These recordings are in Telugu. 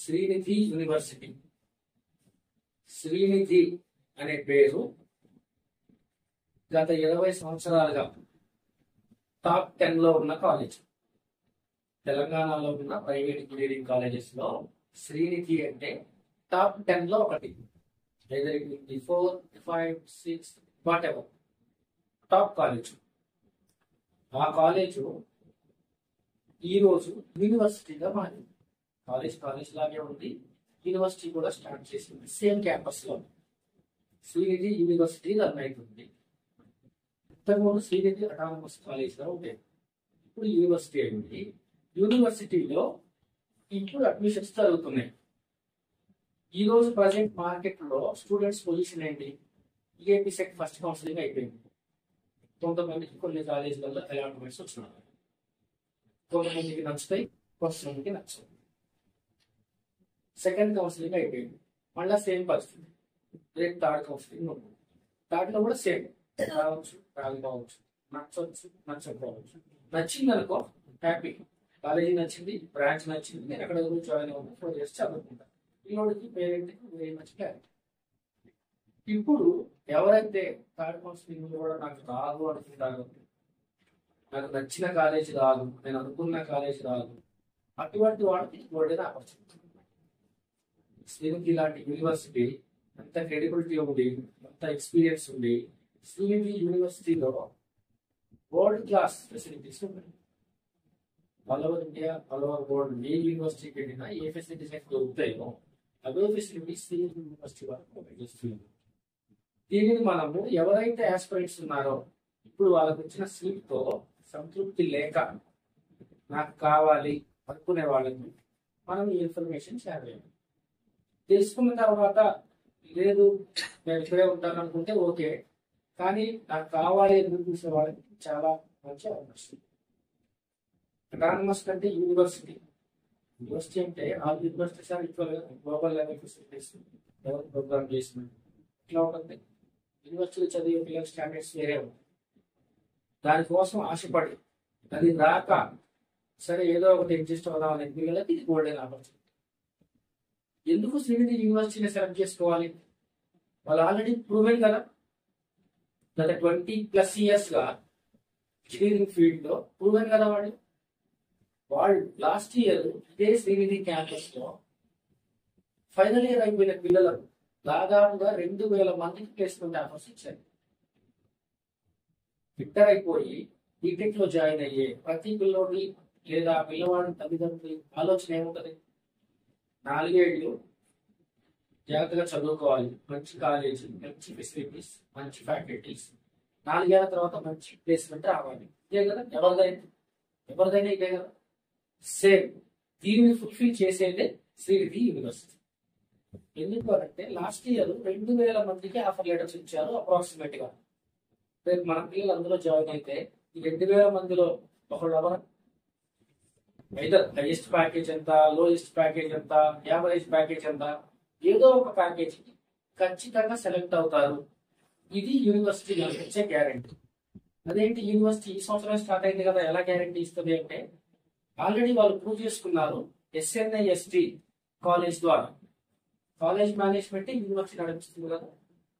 శ్రీనిధి యూనివర్సిటీ. శ్రీనిధి అనే పేరు గత 20 సంవత్సరాలుగా టాప్ 10 లో ఉన్న కాలేజ్. తెలంగాణలో ఉన్న ప్రైవేట్ ఇంజనీరింగ్ కాలేజెస్ లో శ్రీనిధి అంటే టాప్ 10 లో ఒకటి. 4, 5, 6 వాట్ ఎవర్ టాప్ కాలేజ్. ఆ కాలేజ్ ఈ రోజు యూనివర్సిటీగా మారింది. కాలేజ్ లాగే ఉంది, యూనివర్సిటీ కూడా స్టార్ట్ చేసింది. సేమ్ క్యాంపస్ లో శ్రీనిధి యూనివర్సిటీ రన్ అవుతుంది. ఇంతకుముందు శ్రీనిధి అటానమస్ కాలేజ్ గా ఉండేది, ఇప్పుడు యూనివర్సిటీ అయింది. యూనివర్సిటీలో ఇప్పుడు అడ్మిషన్స్ జరుగుతున్నాయి. ఈ రోజు ప్రజెంట్ మార్కెట్ లో స్టూడెంట్స్ పొజిషన్ ఏంటి? ఈఏపీ సెట్ ఫస్ట్ కౌన్సిలింగ్ అయిపోయింది. కొంతమందికి కొన్ని కాలేజీలలో అలాట్మెంట్స్ వచ్చినాయి, కొంతమందికి నచ్చుతాయి, కొంతమందికి నచ్చవు. సెకండ్ కౌన్సిలింగ్ అయిపోయింది, మళ్ళీ సేమ్ పరిస్థితి. రేపు థర్డ్ కౌన్సిలింగ్ ఉంది. థర్డ్ లో కూడా సేమ్, రావచ్చు రాకపోవచ్చు, నచ్చవచ్చు నచ్చకపోవచ్చు. నచ్చింది అనుకో హ్యాపీ, కాలేజీ నచ్చింది, బ్రాంచ్ నచ్చింది, నేను అక్కడ జాయిన్ అవ్వను, 4 years చదువుకుంటా. పిల్లోడికి పేరెంట్కి వెరీ మచ్ క్లారిటీ. ఇప్పుడు ఎవరైతే థర్డ్ కౌన్సిలింగ్ కూడా నాకు రాదు అనుకుంటారో, నాకు నచ్చిన కాలేజ్ రాదు, నేను అనుకున్న కాలేజ్ రాదు, అటువంటి వాడికి గోల్డెన్ ఆపర్చునిటీ. శ్రీనిధి లాంటి యూనివర్సిటీ అంత క్రెడిబిలిటీ ఉంది, అంత ఎక్స్పీరియన్స్ ఉంది. శ్రీనిధి యూనివర్సిటీలో వరల్డ్ క్లాస్ ఫెసిలిటీస్ ఉన్నాయి. All over India, all over world ఏ యూనివర్సిటీకి వెళ్ళినా ఏ ఫెసిలిటీస్ అయితే దొరుకుతాయో అవే ఫెసిలిటీస్ శ్రీనిధి యూనివర్సిటీ వరకు ప్రొవైడ్ చేస్తుంది. దీనిని మనము ఎవరైతే ఆస్పిరెంట్స్ ఉన్నారో ఇప్పుడు వాళ్ళకు వచ్చిన సీట్ తో సంతృప్తి లేక నాకు కావాలి అనుకునే వాళ్ళకి మనం ఈ ఇన్ఫర్మేషన్ షేర్ చేయాలి. తెలుసుకున్న తర్వాత లేదు నేను ఇక్కడే ఉంటాను అనుకుంటే ఓకే, కానీ నాకు కావాలి ఎదురు చూసే వాళ్ళకి చాలా మంచి అవకాశం. అటానమస్ అంటే యూనివర్సిటీ అంటే ఆ యూనివర్సిటీస్ ఆర్ ఈక్వల్ గా గ్లోబల్ లెవెల్ ఫెసిలిటీస్ ఎవరు ప్రోగ్రామ్ చేసిన ఇట్లా ఉంటుంది. యూనివర్సిటీలో చదివే పిల్లల స్టాండర్డ్స్ వేరే ఉంటాయి. దానికోసం ఆశపడి అది రాక సరే ఏదో ఒకటి అడ్జస్ట్ అవుదాం అనే పిల్లలకి ఇది గోల్డెన్ ఆపర్చునిటీ. ఎందుకు శ్రీనిధి యూనివర్సిటీని సెలెక్ట్ చేసుకోవాలి? వాళ్ళు ఆల్రెడీ ప్రూవెన్ కదా, గత 20+ years గా ఇంజనీరింగ్ ఫీల్డ్ లో ప్రూవెన్ కదా వాళ్ళు లాస్ట్ ఇయర్ ఇదే శ్రీనిధి క్యాంపస్ లో ఫైనల్ ఇయర్ అయిపోయిన పిల్లలకు దాదాపుగా 2000 మందికి ప్లేస్మెంట్ ఆఫర్స్ ఇచ్చారు. ఫిట్టర్ అయిపోయి బీటెక్ లో జాయిన్ అయ్యే ప్రతి పిల్లోడి లేదా పిల్లవాడి తల్లిదండ్రుల ఆలోచన ఏముంటది? 4 ఏళ్ళు జాగ్రత్తగా చదువుకోవాలి, మంచి కాలేజీ, మంచి ఫెసిలిటీస్, మంచి ఫ్యాకల్టీస్, 4 ఏళ్ల తర్వాత మంచి ప్లేస్మెంట్ రావాలి. ఇదే కదా ఎవరిదైనా ఇదే కదా. సేమ్ దీనిని ఫుల్ఫిల్ చేసేదే శ్రీనిధి యూనివర్సిటీ. ఎందుకు అంటే లాస్ట్ ఇయర్ 2000 మందికి ఆఫర్ లెటర్స్ ఇచ్చారు అప్రాక్సిమేట్ గా. రేపు మన పిల్లలు అందులో జాయిన్ అయితే ఈ 2000 మందిలో ఒకళ్ళు ఎవరు? ఐదర్ హైయెస్ట్ ప్యాకేజ్ ఎంత, లోయెస్ట్ ప్యాకేజ్ ఎంత, యావరేజ్ ప్యాకేజ్ ఎంత, ఏదో ఒక ప్యాకేజ్ ఖచ్చితంగా సెలెక్ట్ అవుతారు. ఇది యూనివర్సిటీ ఇచ్చే గ్యారంటీ. అదేంటి యూనివర్సిటీ ఈ సంవత్సరం స్టార్ట్ అయింది కదా, ఎలా గ్యారంటీ ఇస్తుంది అంటే ఆల్రెడీ వాళ్ళు ప్రూవ్ చేసుకున్నారు. SNIST కాలేజ్ ద్వారా కాలేజ్ మేనేజ్మెంట్ యూనివర్సిటీ నడిపిస్తుంది కదా,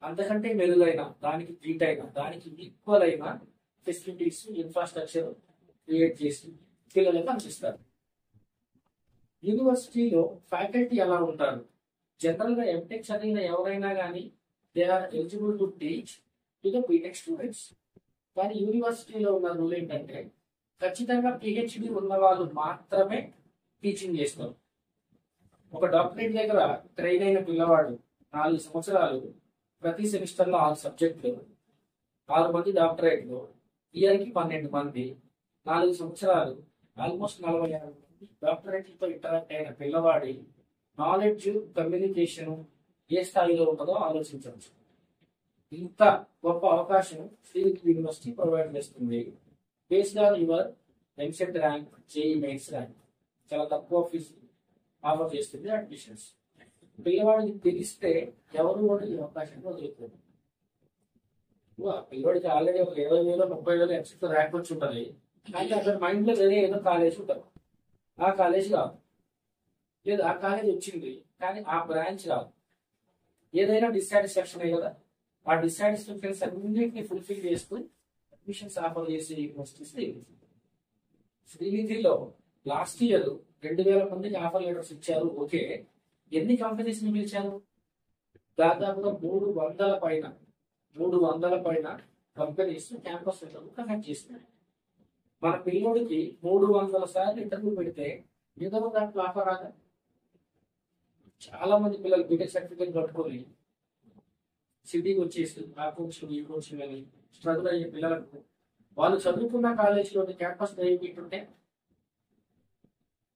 అంతకంటే మెరుగైన, దానికి ధీటైన, దానికి ఈక్వల్ అయిన ఫెసిలిటీస్, ఇన్ఫ్రాస్ట్రక్చర్ క్రియేట్ చేసి పిల్లలకు అందిస్తారు. యూనివర్సిటీలో ఫ్యాకల్టీ ఎలా ఉంటారు? జనరల్ గా ఎంటెక్ చదివిన ఎవరైనా కానీ they are eligible to teach to the BTech students. కానీ యూనివర్సిటీలో ఉన్న రూల్ ఏంటంటే ఖచ్చితంగా PhD ఉన్న వాళ్ళు మాత్రమే టీచింగ్ చేస్తారు. ఒక డాక్టరేట్ దగ్గర ట్రైన్ అయిన పిల్లవాడు 4 సంవత్సరాలు ప్రతి సెమిస్టర్ లో 6 సబ్జెక్టులు, 6 మంది డాక్టరేట్లు, ఇయర్ కి 12 మంది, 4 సంవత్సరాలు ఆల్మోస్ట్ 46 మంది డాక్టరేట్లతో ఇంటరాక్ట్ అయిన పిల్లవాడి నాలెడ్జ్, కమ్యూనికేషన్ ఏ స్థాయిలో ఉంటుందో ఆలోచించవచ్చు. ఇంత గొప్ప అవకాశం శ్రీనిధి యూనివర్సిటీ ప్రొవైడ్ చేస్తుంది. Based on your EAMCET rank, JEE mains rank చాలా తక్కువ ఫీజు ఆఫర్ చేస్తుంది అడ్మిషన్స్. పిల్లవాడికి తెలిస్తే ఎవరు కూడా ఈ అవకాశాన్ని వదులుతుంది. పిల్లవాడికి ఆల్రెడీ ఒక 20,000, 30,000 ఎంసెట్ ర్యాంక్ వచ్చి ఉంటుంది, కానీ అక్కడ మైండ్ లో వేరే ఏదో కాలేజ్ ఉంటుంది, ఆ కాలేజ్ కాదు. లేదు ఆ కాలేజ్ వచ్చింది కానీ ఆ బ్రాంచ్ రాదు, ఏదైనా డిస్సాటిస్ఫాక్షన్ కదా, ఆ డిస్సాటిస్ఫాక్షన్స్ అన్నింటినీ ఫుల్ఫిల్ చేస్తూ అడ్మిషన్స్ ఆఫర్ చేసే యూనివర్సిటీస్ శ్రీనిధిలో లాస్ట్ ఇయర్ 2000 మందికి ఆఫర్ లెటర్స్ ఇచ్చారు. ఓకే, ఎన్ని కంపెనీస్ ని పిలిచారు? దాదాపుగా 300 పైన కంపెనీస్ క్యాంపస్ ఇంటర్వ్యూ కండక్ట్ చేస్తున్నాయి. మన పిల్లోడికి 300 సార్లు ఇంటర్వ్యూ పెడితే ఏదో దాంట్లో ఆఫర్ రాదా? చాలా మంది పిల్లలు బీటెక్ సర్టిఫికేట్ పట్టుకొని సిటీకి వచ్చేసి ఆ కోచింగ్ ఈ కోచింగ్ అని స్ట్రగుల్ అయ్యే పిల్లలకు వాళ్ళు చదువుకున్న కాలేజీలోని క్యాంపస్ డ్రైవ్ ఉంటే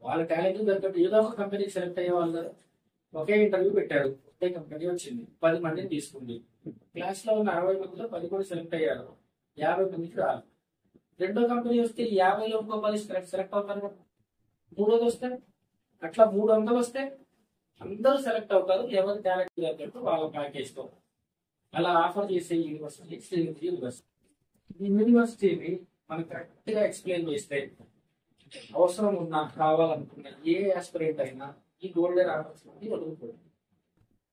వాళ్ళ టాలెంట్ తగ్గట్టు ఏదో ఒక కంపెనీకి సెలెక్ట్ అయ్యే వాళ్ళు కదా. ఒకే ఇంటర్వ్యూ పెట్టారు, ఒకే కంపెనీ వచ్చింది, 10 మందిని తీసుకుంది. క్లాస్ లో ఉన్న 60 మందిలో 10 మంది సెలెక్ట్ అయ్యారు, 50 మందికి రాదు. రెండో కంపెనీ వస్తే 50లో ఇంకో 10 సెలెక్ట్ అవుతారు కదా. మూడోది వస్తే అట్లా 300 వస్తే అందరూ సెలెక్ట్ అవుతారు, ఎవరి టాలెంట్ తగ్గట్టు వాళ్ళ ప్యాకేజ్ తో. అలా ఆఫర్ చేసే యూనివర్సిటీ శ్రీనిధి యూనివర్సిటీ. ఈ యూనివర్సిటీని మనం కరెక్ట్ గా ఎక్స్ప్లెయిన్ చేస్తే అవసరం ఉన్నా కావాలనుకున్న ఏ ఆస్పిరెంట్ అయినా ఈ గోల్డెన్ ఆపర్చునిటీ వదులుకోండి.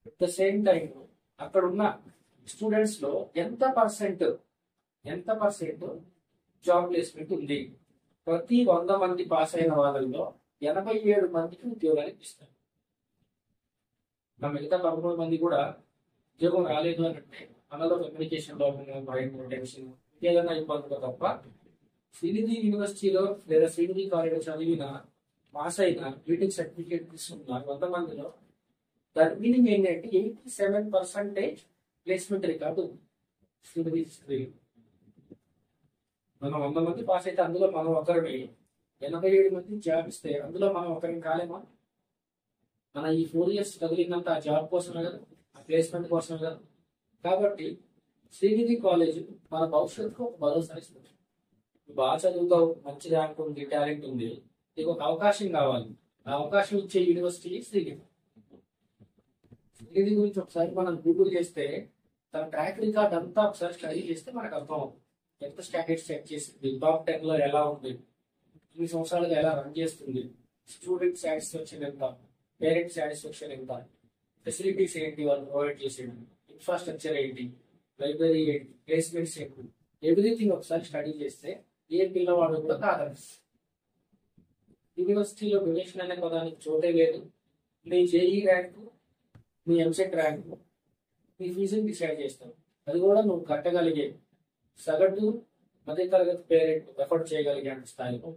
అట్ ద సేమ్ టైం అక్కడ ఉన్న స్టూడెంట్స్ లో ఎంత పర్సెంట్ జాబ్ ప్లేస్మెంట్ ఉంది? ప్రతి 100 మంది పాస్ అయిన వాళ్ళలో 87 మందికి ఉద్యోగాలు ఇస్తారు. మిగతా 13 మంది కూడా ఉద్యోగం రాలేదు అని అంటే మనలో కమ్యూనికేషన్ టెన్షన్ ఏదైనా ఇబ్బందులు తప్ప శ్రీనిధి యూనివర్సిటీలో లేదా శ్రీనిధి కాలేజ్ చదివిన పాస్ అయిన బీటెక్ సర్టిఫికేట్ తీసుకున్న 100 మందిలో దాని మీనింగ్ ఏంటంటే 87% ప్లేస్మెంట్ రికార్డు శ్రీనిధి. మనం 100 మంది పాస్ అయితే అందులో మనం ఒకరిని 87 మంది జాబ్ ఇస్తే అందులో మనం ఒకరిని కాలేమా? మన ఈ 4 years చదివినంత ఆ జాబ్ కోసమే కదా, ఆ ప్లేస్మెంట్ కోసమే కదా. కాబట్టి శ్రీనిధి కాలేజ్ మన భవిష్యత్తుకు ఒక భరోసా ఇస్తుంది. బాగా చదువుతావు, మంచి ర్యాంక్ ఉంది, టాలెంట్ ఉంది, నీకు ఒక అవకాశం కావాలి, ఆ అవకాశం ఇచ్చే యూనివర్సిటీ శ్రీనిధి. శ్రీనిధి గురించి ఒకసారి మనం గూగుల్ చేస్తే తన ట్రాక్ రికార్డ్ అంతా ఒకసారి స్టడీ చేస్తే మనకు అర్థం అవుతుంది. ఎంత స్టాండర్డ్ సెట్ చేసింది, టాప్ 10 లో ఎలా ఉంది, ఇన్ని సంవత్సరాలుగా ఎలా రన్ చేస్తుంది, స్టూడెంట్ సాటిస్ఫాక్షన్ ఎంత, పేరెంట్ సాటిస్ఫాక్షన్ ఎంత, ఫెసిలిటీస్ ఏంటి వాళ్ళు ప్రొవైడ్ చేసేది, ఇన్ఫ్రాస్ట్రక్చర్ ఏంటి, లైబ్రరీ ఏంటి, ప్లేస్మెంట్స్ ఏంటి, ఎవ్రీథింగ్ ఒకసారి స్టడీ చేస్తే ఏ పిల్లవాడు కూడా కాదని. యూనివర్సిటీలో డొనేషన్ అనే పదానికి చోటే లేదు. నీ జేఈ ర్యాంకు, నీ ఎంసెట్ ర్యాంకు, నీ ఫీజుని డిసైడ్ చేస్తావు. అది కూడా నువ్వు కట్టగలిగే సగటు మధ్య తరగతి పేరెంట్ ఎఫర్ట్ చేయగలిగే స్థాయిలో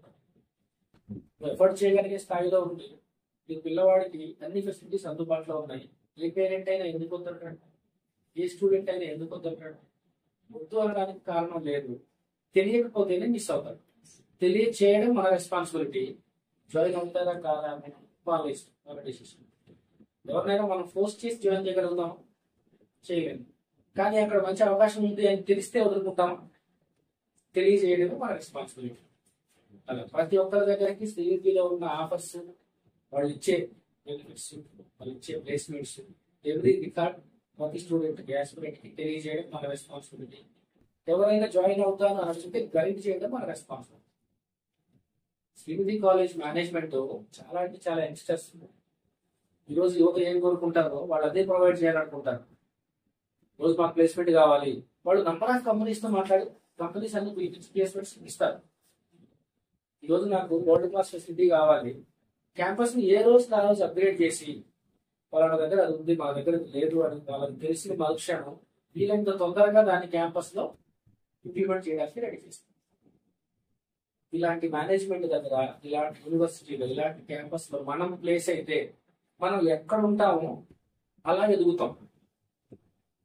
నువ్వు ఎఫర్ట్ చేయగలిగే స్థాయిలో ఉంది. ఈ పిల్లవాడికి అన్ని ఫెసిలిటీస్ అందుబాటులో ఉన్నాయి. ఏ పేరెంట్ అయినా ఎందుకు వద్దంటాడు, ఏ స్టూడెంట్ అయినా ఎందుకు వద్దంటాడు? వద్దు అనడానికి కారణం లేదు, తెలియకపోతేనే మిస్ అవుతాడు. తెలియచేయడం మన రెస్పాన్సిబిలిటీ. జాయిన్ అవుతారా కాదా వాళ్ళ ఇష్టం, వాళ్ళ డెసిషన్. ఎవరినైనా మనం ఫోర్స్ చేసి జాయిన్ చేయగలుగుతాం? చేయలేము. కానీ అక్కడ మంచి అవకాశం ఉంది అని తెలిస్తే వదులుకుంటామా? తెలియజేయడం మన రెస్పాన్సిబిలిటీ. అలా ప్రతి ఒక్కరి దగ్గరికి శ్రీనిధిలో ఉన్న ఆఫర్స్, వాళ్ళు ఇచ్చే బెనిఫిట్స్, వాళ్ళు ఇచ్చే ప్లేస్మెంట్స్, ఎవ్రీ రికార్డ్ ప్రతి స్టూడెంట్ ఆస్పిరెంట్ కి తెలియజేయడం మన రెస్పాన్సిబిలిటీ. ఎవరైనా జాయిన్ అవుతాను అని అంటే గైడ్ చేయడం మన రెస్పాన్సిబిలిటీ. శ్రీనిధి కాలేజ్ మేనేజ్మెంట్ చాలా అంటే చాలా యంగ్స్టర్స్ ఈరోజు యువత ఏం కోరుకుంటారో వాళ్ళు అదే ప్రొవైడ్ చేయాలనుకుంటారు. రోజు మాకు ప్లేస్మెంట్ కావాలి, వాళ్ళు నంబర్ ఆఫ్ కంపెనీస్ తో మాట్లాడి కంపెనీస్ అన్ని ప్లేస్మెంట్స్ ఇస్తారు. ఈరోజు నాకు వరల్డ్ క్లాస్ ఫెసిలిటీ కావాలి, క్యాంపస్ ని ఏ రోజు ఆ రోజు అప్గ్రేడ్ చేసి వాళ్ళ దగ్గర అది ఉంది మా దగ్గర లేదు అని వాళ్ళకి తెలిసిన మరుక్షణం వీళ్ళంత తొందరగా దాన్ని క్యాంపస్ లో ఇంప్లిమెంట్ చేయడానికి రెడీ చేస్తారు. ఇలాంటి మేనేజ్మెంట్ దగ్గర, ఇలాంటి యూనివర్సిటీలో, ఇలాంటి క్యాంపస్ లో మనం ప్లేస్ అయితే మనం ఎక్కడ ఉంటామో అలా ఎదుగుతాం.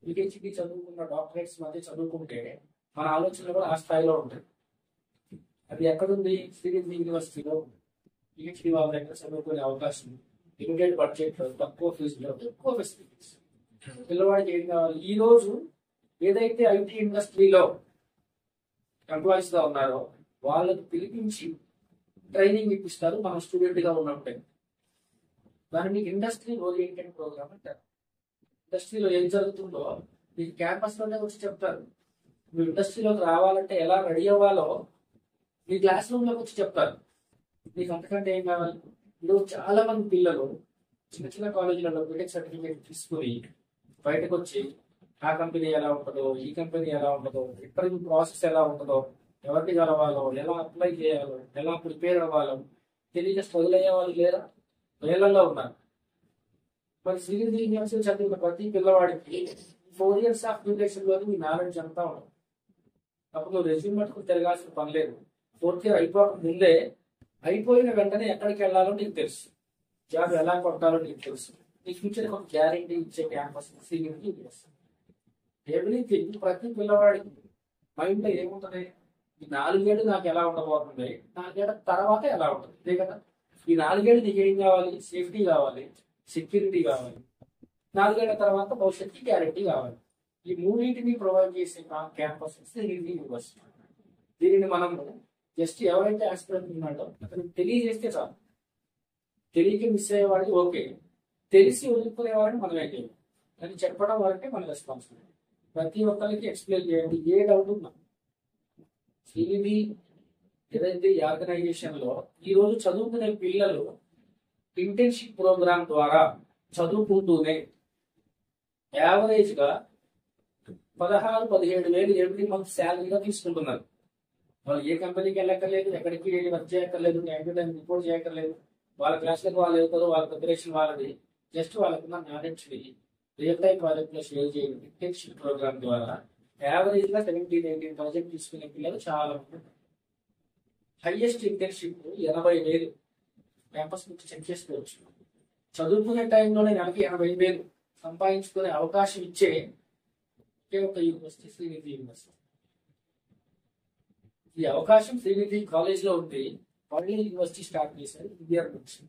పిహెచ్డి చదువుకున్న డాక్టరేట్స్ మధ్య చదువుకుంటే మన ఆలోచనలు కూడా ఆ స్థాయిలో ఉంటాయి. అది ఎక్కడుంది? శ్రీనిధి యూనివర్సిటీలో పిహెచ్డి వాళ్ళ దగ్గర చదువుకునే అవకాశం, లిమిటెడ్ బడ్జెట్ లో, తక్కువ ఫీజులో, ఎక్కువ ఫెసిలిటీస్. పిల్లవాడికి ఏం కావాలి? ఈ రోజు ఏదైతే ఐటీ ఇండస్ట్రీలో ఎంప్లాయీస్ గా ఉన్నారో వాళ్ళకి పిలిపించి ట్రైనింగ్ ఇప్పిస్తారు మనం స్టూడెంట్ గా ఉన్నప్పుడే. దాన్ని మీకు ఇండస్ట్రీ ఓరియంటెడ్ ప్రోగ్రామ్ అంటారు. ఇండస్ట్రీలో ఏం జరుగుతుందో మీకు క్యాంపస్ లోనే వచ్చి చెప్తారు. మీరు ఇండస్ట్రీలోకి రావాలంటే ఎలా రెడీ అవ్వాలో మీ క్లాస్ రూమ్ లోకి వచ్చి చెప్తారు. మీకు అంతకంటే ఏం కావాలి? ఈరోజు చాలా మంది పిల్లలు చిన్న చిన్న కాలేజీలలో బీటెక్ సర్టిఫికేట్ తీసుకుని బయటకు వచ్చి ఆ కంపెనీ ఎలా ఉంటుందో, ఈ కంపెనీ ఎలా ఉంటుందో, ఇంటర్వ్యూ ప్రాసెస్ ఎలా ఉంటుందో, ఎవరికి కలవాలో, ఎలా అప్లై చేయాలో, ఎలా ప్రిపేర్ అవ్వాలో తెలియక స్ట్రగుల్ అయ్యే వాళ్ళు లేరా? వేలల్లో ఉన్నారు. మరి సివిల్ ఇంజనీరింగ్ చదివిన ప్రతి పిల్లవాడికి 4 years ఆఫ్ డ్యూరేషన్ లో మీ నాలెడ్జ్ అంతా ఉండదు. అప్పుడు నువ్వు రెజ్యూమ్ పట్టుకుని తిరగాల్సిన పని లేదు. 4th year అయిపోక ముందే అయిపోయిన వెంటనే ఎక్కడికి వెళ్ళాలో నీకు తెలుసు, జాబ్ ఎలా కొట్టాలో నీకు తెలుసు. నీ ఫ్యూచర్ ఒక గ్యారంటీ ఇచ్చే క్యాంపస్ సివిల్. ఎవ్రీథింగ్ ప్రతి పిల్లవాడికి మైండ్ లో ఏముంటది, ఈ 4 ఏళ్ళు నాకు ఎలా ఉండబోతుంది, 4 ఏళ్ళ తర్వాత ఎలా ఉంటుంది. ఇదే కదా, ఈ 4 ఏళ్ళు నీకు ఏం కావాలి? సేఫ్టీ కావాలి, సెక్యూరిటీ కావాలి. 4 ఏళ్ల తర్వాత భవిష్యత్తుకి గ్యారంటీ కావాలి. ఈ మూడింటిని ప్రొవైడ్ చేసే క్యాంపస్ యూనివర్సిటీ. దీనిని మనం జస్ట్ ఎవరైతే ఆస్పిరెంట్ ఉన్నాడో అతనికి తెలియజేస్తే చాలు. తెలియక మిస్ అయ్యేవాడికి ఓకే, తెలిసి వదులుకునేవాడిని మనం ఏం చేయాలి అని చెప్పడం వరకే మన రెస్పాన్సిబిలిటీ. ప్రతి ఒక్కరికి ఎక్స్ప్లెయిన్ చేయండి, ఏ డౌట్ ఉన్నా. ఇది ఏదైతే ఈ ఆర్గనైజేషన్ లో ఈ రోజు చదువుకునే పిల్లలు ఇంటర్న్షిప్ ప్రోగ్రామ్ ద్వారా చదువుకుంటూనే యావరేజ్ గా 16-17 వేలు ఎవ్రీ మంత్ శాలరీగా తీసుకుంటున్నారు. వాళ్ళు ఏ కంపెనీకి వెళ్ళక్కర్లేదు, ఎక్కడికి వెళ్ళి వర్క్ చేయక్కర్లేదు, టైం రిపోర్ట్ చేయక్కర్లేదు. వాళ్ళ క్లాస్లకు వాళ్ళు వెళ్తారు, వాళ్ళ ప్రిపరేషన్ వాళ్ళది. జస్ట్ వాళ్ళకున్న నాలెడ్జ్ రియల్ టైం ప్రాజెక్ట్ లో షేర్ చేయండి. ఇంటర్న్షిప్ ప్రోగ్రామ్ ద్వారా యావరేజ్ గా 17,000-18,000 తీసుకునే పిల్లలు చాలా మంది. హైయెస్ట్ ఇంటర్న్షిప్ 80,000 క్యాంపస్ నుంచి చెక్ చేసుకోవచ్చు. చదువుకునే టైంలోనే నెలకి 80,000 సంపాదించుకునే అవకాశం ఇచ్చే ఒక యూనివర్సిటీ శ్రీనిధి యూనివర్సిటీ. ఈ అవకాశం శ్రీనిధి కాలేజ్ లో ఉంది. మళ్ళీ యూనివర్సిటీ స్టార్ట్ చేశారు ఇండియా నుంచి.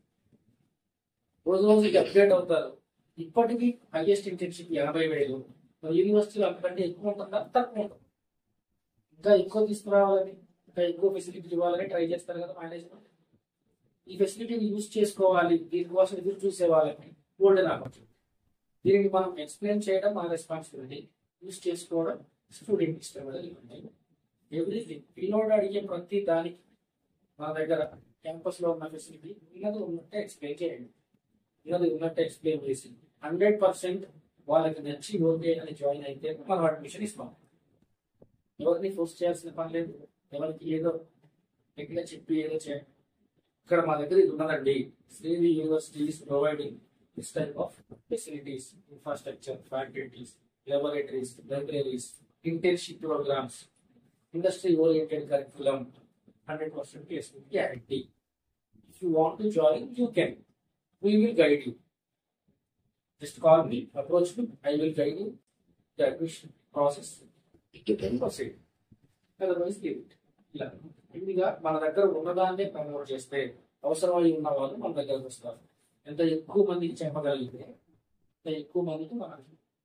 రోజు రోజుకి అప్డేట్ అవుతారు. ఇప్పటికీ హైయెస్ట్ ఇంటర్న్షిప్ 80,000. యూనివర్సిటీలో అంతకంటే ఎక్కువ ఉంటుందా, తక్కువ ఉంటుంది. ఇంకా ఎక్కువ తీసుకురావాలని, ఇంకా ఎక్కువ ఫెసిలిటీ ఇవ్వాలని ట్రై చేస్తారు కదా మేనేజ్మెంట్. ఈ ఫెసిలిటీని యూజ్ చేసుకోవాలి, దీనికోసం ఎదురు చూసే వాళ్ళకి గోల్డెన్ ఆపర్చునిటీ. దీనికి మనం ఎక్స్ప్లెయిన్ చేయడం మన రెస్పాన్సిబిలిటీ, యూజ్ చేసుకోవడం స్టూడెంట్ ఇష్టం. ఎవ్రీథింగ్ పిల్లోడు అడిగే ప్రతి దానికి మన దగ్గర క్యాంపస్ లో ఉన్న ఫెసిలిటీ ఉన్నది ఉన్నట్టే ఎక్స్ప్లెయిన్ చేయండి. ఉన్నది ఉన్నట్టే ఎక్స్ప్లెయిన్ చేసి 100% వాళ్ళకి నచ్చి ఓకే అని జాయిన్ అయితే మనం అడ్మిషన్ ఇస్తాం. ఎవరిని ఫోర్స్ చేయాల్సిన పని లేదు, ఎవరికి ఏదో ఎక్కడ చెప్పి ఏదో చేయండి. ఇక్కడ మా దగ్గర ఇది ఉన్నదండి. Srinidhi university is providing this type of facilities, infrastructure, faculties, laboratories, libraries, internship programs, industry-oriented curriculum, 100% placement guarantee. If you want to join, you can. We will guide you. Just call me, approach me, I will guide you the admission process. You can proceed. Otherwise, leave it. ఇలా ఇండిగా మన దగ్గర ఉన్నదాన్నే ప్రమోట్ చేస్తే అవసరమై ఉన్న వాళ్ళు మన దగ్గరకు వస్తారు. ఎంత ఎక్కువ మందికి చెప్పగలిగితే అంత ఎక్కువ మందికి మన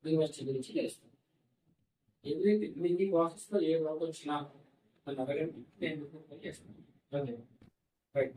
యూనివర్సిటీ గురించి తెలుస్తుంది. ఎవ్రీథింగ్ మీ ప్రాసెస్ లో ఏ డౌట్ వచ్చినా నన్ను అడగండి, నేను చేస్తాను. రైట్.